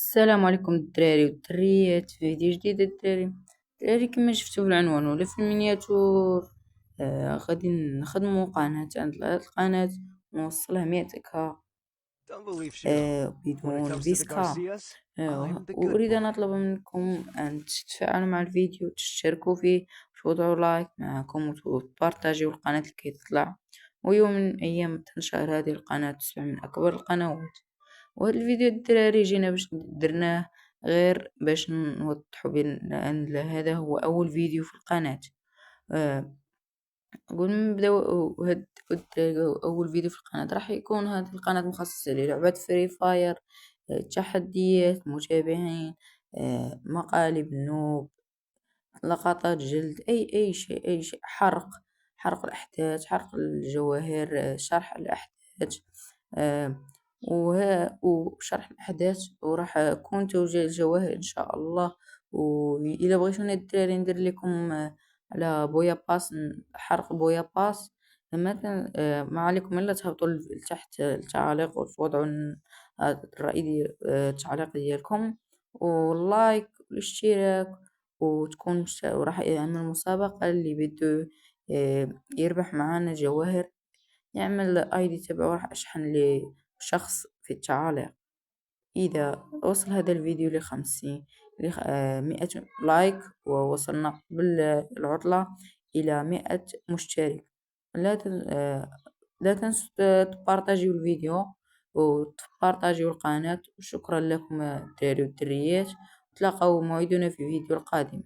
السلام عليكم الدراري والدريات، في فيديو جديد. الدراري كما شفتوا في العنوان ولا في المينياتور. غادي نخدمو قناة عند هاد القناة ونوصلها 100 Don't believe shit. When it بدون comes to the فيسكا. Garcias, I'm the good وأريد أن boy. أطلب منكم أن تتفاعلوا مع الفيديو، تشتركوا فيه، وتوضعوا لايك معكم، وتبارطاجيو القناة لكي تطلع، ويوم من الأيام تنشهر هذه القناة تصبح من أكبر القنوات. وهذا الفيديو الدراري جينا باش درناه غير باش نوضحوا بأن هذا هو أول فيديو في القناة. آه، قبل ما نبداو الدراري أول فيديو في القناة راح يكون هذه القناة مخصصة للعبة فري فاير، تحديات، متابعين، مقالب نوب، لقطات جلد، أي شيء، حرق الأحداث، حرق الجواهر، شرح الأحداث، آه، وشرح الأحداث، وراح يكون توزيع الجواهر إن شاء الله. وإلا بغيتوني الدراري ندير لكم على بويا باس، حرق بويا باس، ما عليكم إلا تهبطوا لتحت التعاليق وتوضعوا الرأي التعليق ديالكم، واللايك والاشتراك، وراح يعمل مسابقة اللي بده يربح معانا جواهر، يعمل ايدي تبعه، راح اشحن لشخص في التعاليق. اذا وصل هذا الفيديو ل50 100 لايك، ووصلنا قبل العطلة الى 100 مشترك، لا تنسوا تبارطاجيو الفيديو وتبارطاجيو القناة. وشكرا لكم الدراري والدريات، تلاقوا موعدنا في فيديو القادم.